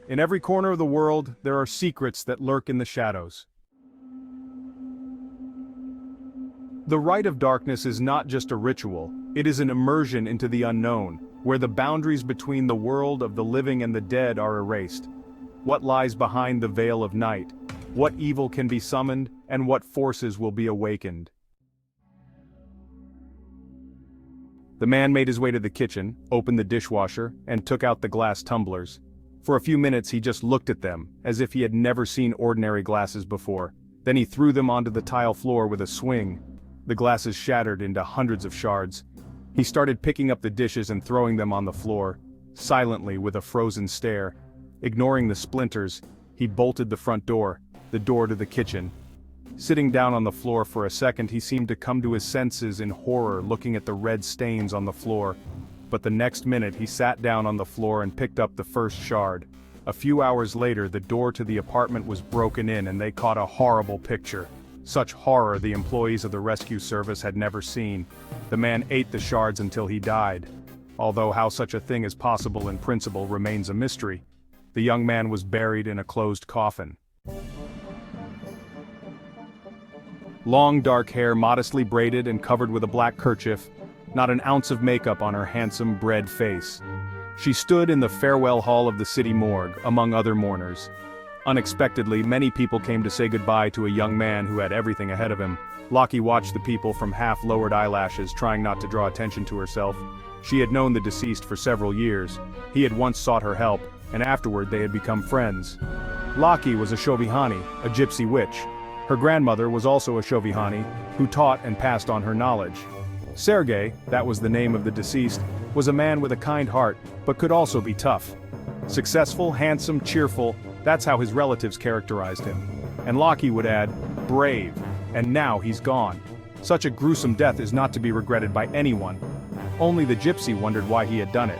In every corner of the world, there are secrets that lurk in the shadows. The Rite of Darkness is not just a ritual, it is an immersion into the unknown, where the boundaries between the world of the living and the dead are erased. What lies behind the veil of night? What evil can be summoned, and what forces will be awakened? The man made his way to the kitchen, opened the dishwasher, and took out the glass tumblers. For a few minutes he just looked at them, as if he had never seen ordinary glasses before. Then he threw them onto the tile floor with a swing. The glasses shattered into hundreds of shards. He started picking up the dishes and throwing them on the floor, silently with a frozen stare. Ignoring the splinters, he bolted the front door, the door to the kitchen. Sitting down on the floor for a second, he seemed to come to his senses in horror, looking at the red stains on the floor. But the next minute he sat down on the floor and picked up the first shard. A few hours later, the door to the apartment was broken in and they caught a horrible picture. Such horror the employees of the rescue service had never seen. The man ate the shards until he died. Although how such a thing is possible in principle remains a mystery. The young man was buried in a closed coffin. Long dark hair modestly braided and covered with a black kerchief, not an ounce of makeup on her handsome, bred face. She stood in the farewell hall of the city morgue, among other mourners. Unexpectedly, many people came to say goodbye to a young man who had everything ahead of him. Lachi watched the people from half-lowered eyelashes, trying not to draw attention to herself. She had known the deceased for several years. He had once sought her help, and afterward they had become friends. Lachi was a Shovihani, a gypsy witch. Her grandmother was also a Shovihani, who taught and passed on her knowledge. Sergei, that was the name of the deceased, was a man with a kind heart, but could also be tough. Successful, handsome, cheerful, that's how his relatives characterized him. And Lachi would add, brave, and now he's gone. Such a gruesome death is not to be regretted by anyone. Only the gypsy wondered why he had done it.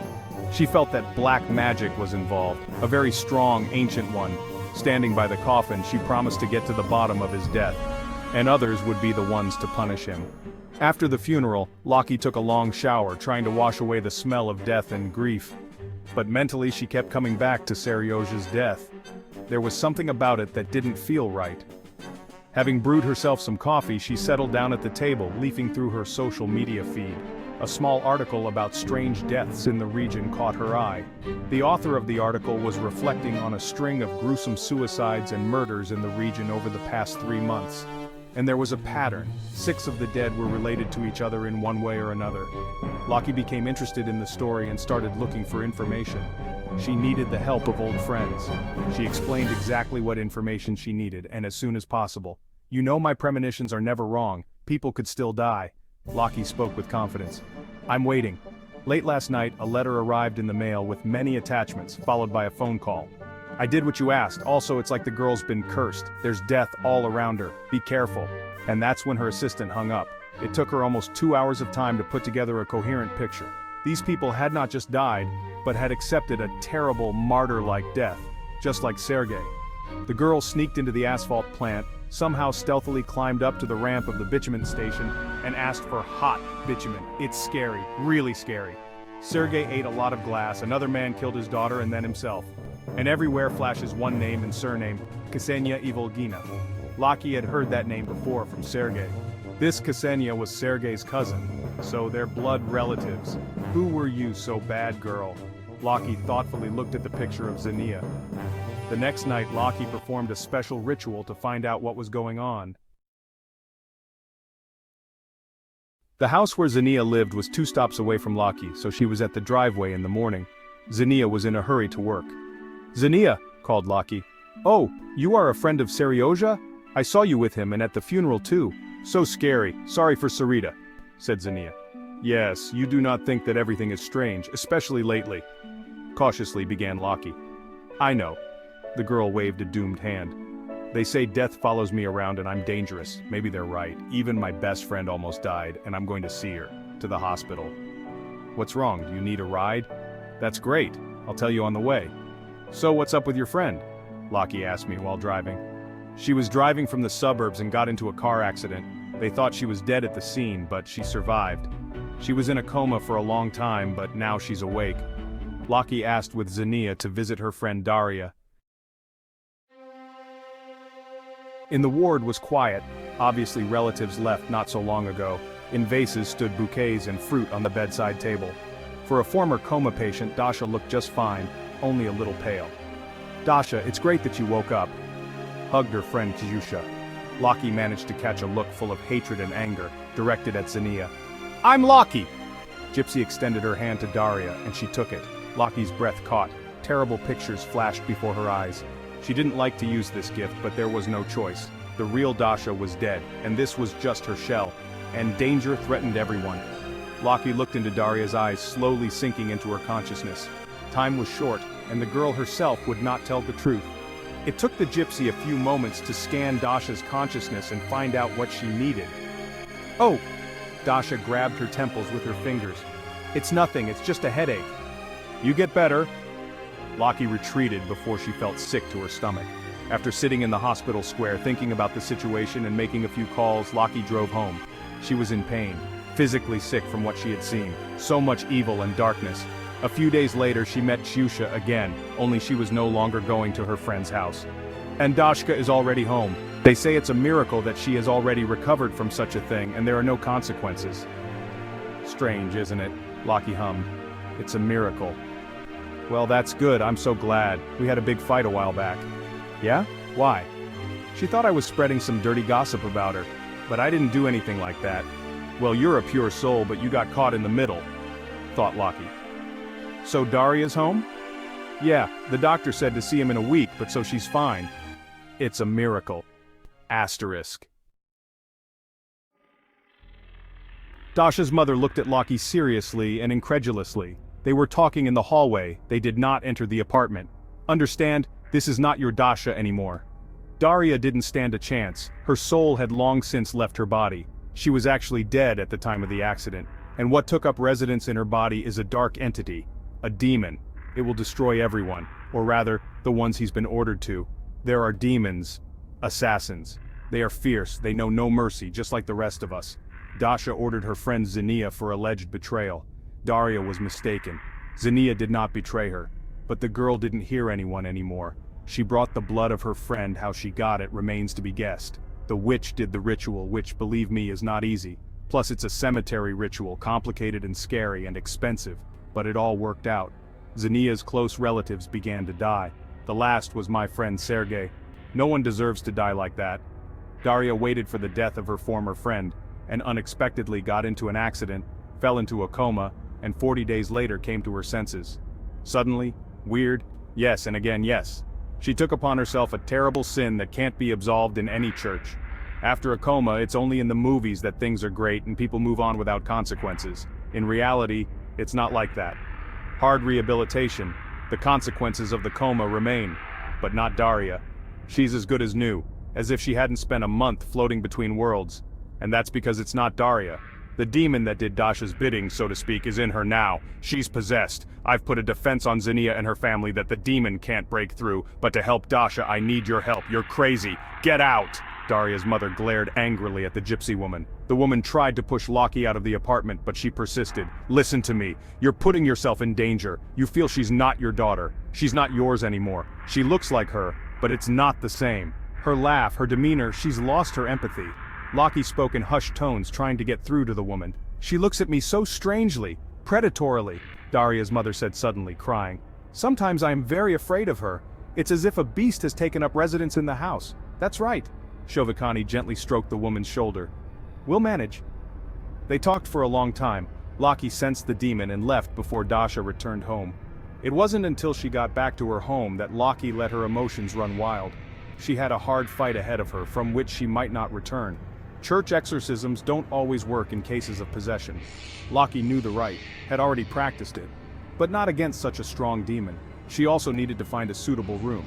She felt that black magic was involved, a very strong, ancient one. Standing by the coffin, she promised to get to the bottom of his death, and others would be the ones to punish him. After the funeral, Lachi took a long shower, trying to wash away the smell of death and grief. But mentally she kept coming back to Seryozha's death. There was something about it that didn't feel right. Having brewed herself some coffee, she settled down at the table, leafing through her social media feed. A small article about strange deaths in the region caught her eye. The author of the article was reflecting on a string of gruesome suicides and murders in the region over the past 3 months. And there was a pattern. 6 of the dead were related to each other in one way or another. Lachi became interested in the story and started looking for information. She needed the help of old friends. She explained exactly what information she needed, and as soon as possible. "You know my premonitions are never wrong. People could still die." Lachi spoke with confidence. "I'm waiting." Late last night, a letter arrived in the mail with many attachments, followed by a phone call. "I did what you asked. Also, it's like the girl's been cursed. There's death all around her. Be careful." And that's when her assistant hung up. It took her almost 2 hours of time to put together a coherent picture. These people had not just died, but had accepted a terrible martyr-like death, just like Sergei. The girl sneaked into the asphalt plant, somehow stealthily climbed up to the ramp of the bitumen station, and asked for hot bitumen. It's scary, really scary. Sergei ate a lot of glass, another man killed his daughter and then himself. And everywhere flashes one name and surname, Xenia Ivolgina. Lachi had heard that name before from Sergei. This Xenia was Sergei's cousin, so they're blood relatives. Who were you, so bad girl? Lachi thoughtfully looked at the picture of Xenia. The next night, Lachi performed a special ritual to find out what was going on. The house where Xenia lived was 2 stops away from Lachi, so she was at the driveway in the morning. Xenia was in a hurry to work. "Xenia," called Lachi. "Oh, you are a friend of Seryozha? I saw you with him and at the funeral too. So scary, sorry for Sarita," said Xenia. "Yes, you do not think that everything is strange, especially lately," cautiously began Lachi. "I know." The girl waved a doomed hand. "They say death follows me around and I'm dangerous. Maybe they're right. Even my best friend almost died, and I'm going to see her. To the hospital." "What's wrong? Do you need a ride?" "That's great. I'll tell you on the way." "So what's up with your friend?" Lachi asked me while driving. "She was driving from the suburbs and got into a car accident. They thought she was dead at the scene, but she survived. She was in a coma for a long time, but now she's awake. Lachi asked with Xenia to visit her friend Daria. In the ward was quiet, obviously relatives left not so long ago. In vases stood bouquets and fruit on the bedside table. For a former coma patient, Dasha looked just fine, only a little pale. "Dasha, it's great that you woke up," hugged her friend Kyusha. Lachi managed to catch a look full of hatred and anger, directed at Xenia. "I'm Lachi!" Gypsy extended her hand to Daria, and she took it. Lachi's breath caught. Terrible pictures flashed before her eyes. She didn't like to use this gift, but there was no choice. The real Dasha was dead, and this was just her shell. And danger threatened everyone. Lachi looked into Daria's eyes, slowly sinking into her consciousness. Time was short, and the girl herself would not tell the truth. It took the gypsy a few moments to scan Dasha's consciousness and find out what she needed. "Oh!" Dasha grabbed her temples with her fingers. "It's nothing, it's just a headache." "You get better." Lachi retreated before she felt sick to her stomach. After sitting in the hospital square thinking about the situation and making a few calls, Lachi drove home. She was in pain, physically sick from what she had seen. So much evil and darkness. A few days later she met Kyusha again, only she was no longer going to her friend's house. And Dashka is already home. They say it's a miracle that she has already recovered from such a thing and there are no consequences. "Strange, isn't it?" Lachi hummed. "It's a miracle." "Well, that's good, I'm so glad. We had a big fight a while back." "Yeah? Why?" "She thought I was spreading some dirty gossip about her. But I didn't do anything like that." "Well, you're a pure soul, but you got caught in the middle," thought Lachi. "So Daria's home?" "Yeah, the doctor said to see him in a week, but so she's fine." "It's a miracle." Asterisk. Dasha's mother looked at Lachi seriously and incredulously. They were talking in the hallway, they did not enter the apartment. "Understand, this is not your Dasha anymore." Daria didn't stand a chance. Her soul had long since left her body. She was actually dead at the time of the accident, and what took up residence in her body is a dark entity. A demon. It will destroy everyone, or rather, the ones he's been ordered to. There are demons. Assassins. They are fierce, they know no mercy, just like the rest of us. Dasha ordered her friend Xenia for alleged betrayal. Daria was mistaken. Xenia did not betray her. But the girl didn't hear anyone anymore. She brought the blood of her friend. How she got it remains to be guessed. The witch did the ritual, which, believe me, is not easy. Plus it's a cemetery ritual, complicated and scary and expensive. But it all worked out. Xenia's close relatives began to die. The last was my friend Sergei. No one deserves to die like that. Daria waited for the death of her former friend, and unexpectedly got into an accident, fell into a coma, and 40 days later came to her senses. Suddenly, weird, yes and again yes. She took upon herself a terrible sin that can't be absolved in any church. After a coma, it's only in the movies that things are great and people move on without consequences. In reality, it's not like that. Hard rehabilitation, the consequences of the coma remain. But not Daria. She's as good as new, as if she hadn't spent a month floating between worlds. And that's because it's not Daria. The demon that did Dasha's bidding, so to speak, is in her now. She's possessed. I've put a defense on Xenia and her family that the demon can't break through, but to help Dasha I need your help. You're crazy. Get out! Daria's mother glared angrily at the gypsy woman. The woman tried to push Lachi out of the apartment, but she persisted. "Listen to me. You're putting yourself in danger. You feel she's not your daughter. She's not yours anymore. She looks like her, but it's not the same. Her laugh, her demeanor, she's lost her empathy." Lachi spoke in hushed tones, trying to get through to the woman. "She looks at me so strangely, predatorily," Daria's mother said suddenly, crying. "Sometimes I am very afraid of her. It's as if a beast has taken up residence in the house." "That's right." Shovikani gently stroked the woman's shoulder. "We'll manage." They talked for a long time. Lachi sensed the demon and left before Dasha returned home. It wasn't until she got back to her home that Lachi let her emotions run wild. She had a hard fight ahead of her, from which she might not return. Church exorcisms don't always work in cases of possession. Lachi knew the rite, had already practiced it, but not against such a strong demon. She also needed to find a suitable room.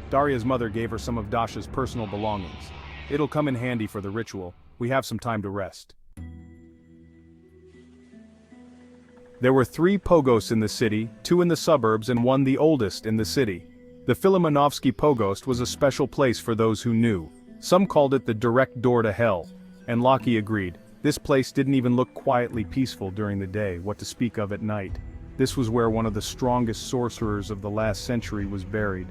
Daria's mother gave her some of Dasha's personal belongings. "It'll come in handy for the ritual. We have some time to rest." There were 3 pogos in the city, 2 in the suburbs and 1 the oldest in the city. The Filimonovsky Pogost was a special place for those who knew. Some called it the direct door to hell. And Lachi agreed. This place didn't even look quietly peaceful during the day, what to speak of at night. This was where one of the strongest sorcerers of the last century was buried.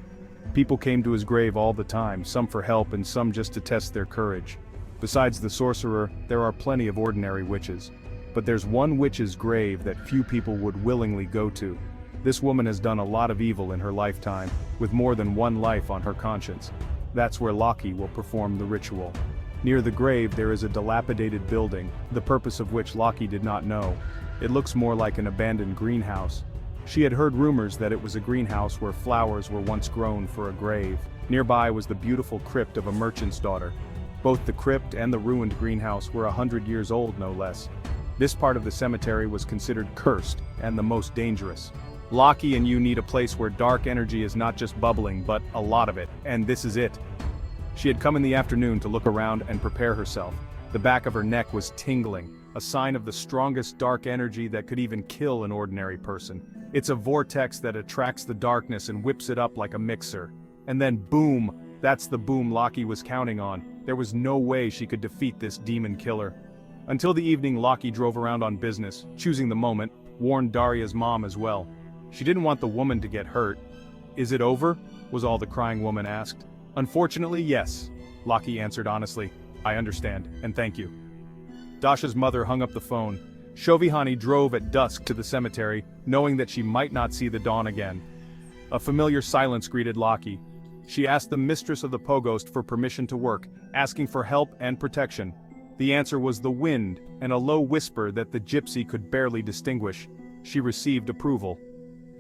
People came to his grave all the time, some for help and some just to test their courage. Besides the sorcerer, there are plenty of ordinary witches. But there's one witch's grave that few people would willingly go to. This woman has done a lot of evil in her lifetime, with more than one life on her conscience. That's where Lachi will perform the ritual. Near the grave there is a dilapidated building, the purpose of which Lachi did not know. It looks more like an abandoned greenhouse. She had heard rumors that it was a greenhouse where flowers were once grown for a grave. Nearby was the beautiful crypt of a merchant's daughter. Both the crypt and the ruined greenhouse were 100 years old, no less. This part of the cemetery was considered cursed and the most dangerous. Lachi and you need a place where dark energy is not just bubbling, but a lot of it, and this is it. She had come in the afternoon to look around and prepare herself. The back of her neck was tingling, a sign of the strongest dark energy that could even kill an ordinary person. It's a vortex that attracts the darkness and whips it up like a mixer. And then boom, that's the boom Lachi was counting on. There was no way she could defeat this demon killer. Until the evening, Lachi drove around on business, choosing the moment, warned Daria's mom as well. She didn't want the woman to get hurt. "Is it over?" was all the crying woman asked. "Unfortunately, yes," Lachi answered honestly. "I understand, and thank you." Dasha's mother hung up the phone. Shovihani drove at dusk to the cemetery, knowing that she might not see the dawn again. A familiar silence greeted Lachi. She asked the mistress of the pogost for permission to work, asking for help and protection. The answer was the wind, and a low whisper that the gypsy could barely distinguish. She received approval.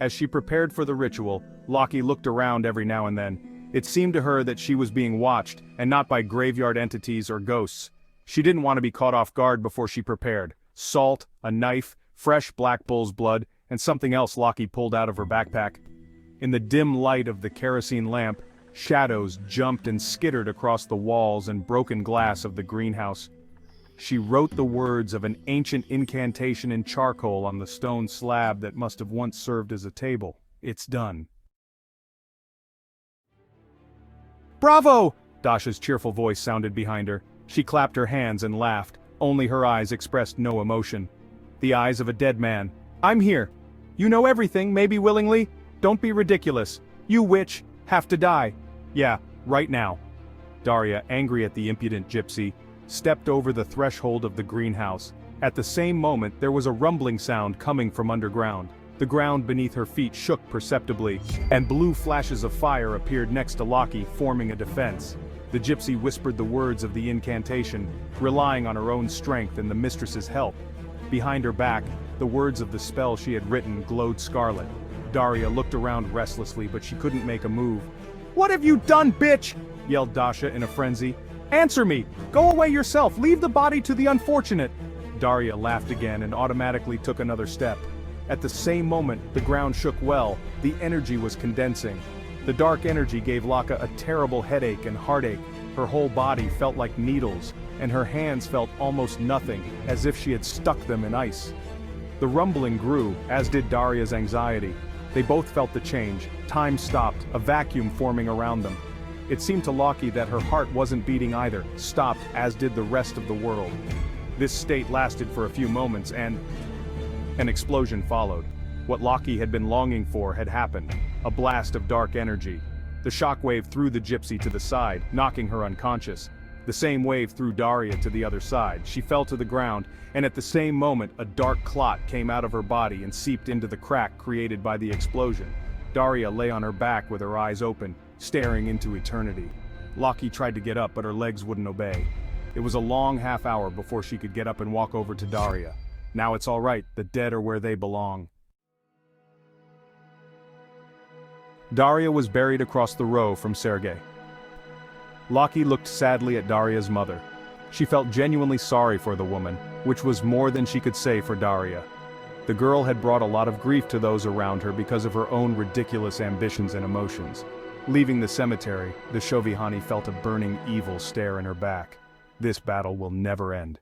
As she prepared for the ritual, Lachi looked around every now and then. It seemed to her that she was being watched, and not by graveyard entities or ghosts. She didn't want to be caught off guard before she prepared. Salt, a knife, fresh black bull's blood, and something else Lachi pulled out of her backpack. In the dim light of the kerosene lamp, shadows jumped and skittered across the walls and broken glass of the greenhouse. She wrote the words of an ancient incantation in charcoal on the stone slab that must have once served as a table. "It's done." "Bravo!" Dasha's cheerful voice sounded behind her. She clapped her hands and laughed, only her eyes expressed no emotion. The eyes of a dead man. "I'm here. You know everything, maybe willingly? Don't be ridiculous. You witch, have to die. Yeah, right now." Daria, angry at the impudent gypsy, stepped over the threshold of the greenhouse. At the same moment there was a rumbling sound coming from underground. The ground beneath her feet shook perceptibly, and blue flashes of fire appeared next to Lachi, forming a defense. The gypsy whispered the words of the incantation, relying on her own strength and the mistress's help. Behind her back, the words of the spell she had written glowed scarlet. Daria looked around restlessly, but she couldn't make a move. "What have you done, bitch?" yelled Dasha in a frenzy. "Answer me! Go away yourself! Leave the body to the unfortunate!" Daria laughed again and automatically took another step. At the same moment, the ground shook well, the energy was condensing. The dark energy gave Lachi a terrible headache and heartache. Her whole body felt like needles, and her hands felt almost nothing, as if she had stuck them in ice. The rumbling grew, as did Daria's anxiety. They both felt the change. Time stopped, a vacuum forming around them. It seemed to Lachi that her heart wasn't beating either, stopped, as did the rest of the world. This state lasted for a few moments and an explosion followed. What Lachi had been longing for had happened. A blast of dark energy. The shockwave threw the gypsy to the side, knocking her unconscious. The same wave threw Daria to the other side. She fell to the ground, and at the same moment a dark clot came out of her body and seeped into the crack created by the explosion. Daria lay on her back with her eyes open, staring into eternity. Lachi tried to get up, but her legs wouldn't obey. It was a long half hour before she could get up and walk over to Daria. Now it's all right, the dead are where they belong. Daria was buried across the row from Sergei. Lachi looked sadly at Daria's mother. She felt genuinely sorry for the woman, which was more than she could say for Daria. The girl had brought a lot of grief to those around her because of her own ridiculous ambitions and emotions. Leaving the cemetery, the Shovihani felt a burning evil stare in her back. This battle will never end.